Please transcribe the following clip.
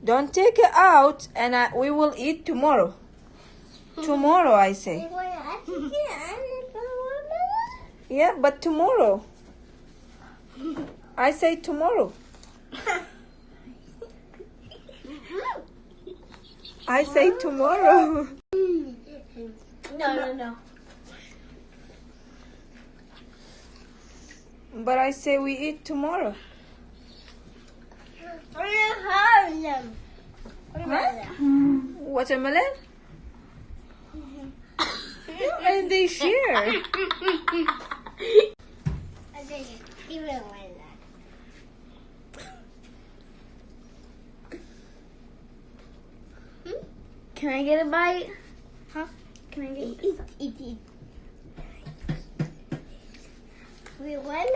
Don't take it out, and we will eat tomorrow. Tomorrow, I say. Yeah, but tomorrow. I say tomorrow. I say tomorrow. No. But I say we eat tomorrow. Watermelon? And they share. Can I get a bite? Huh? Can I get Eat. Wait, what?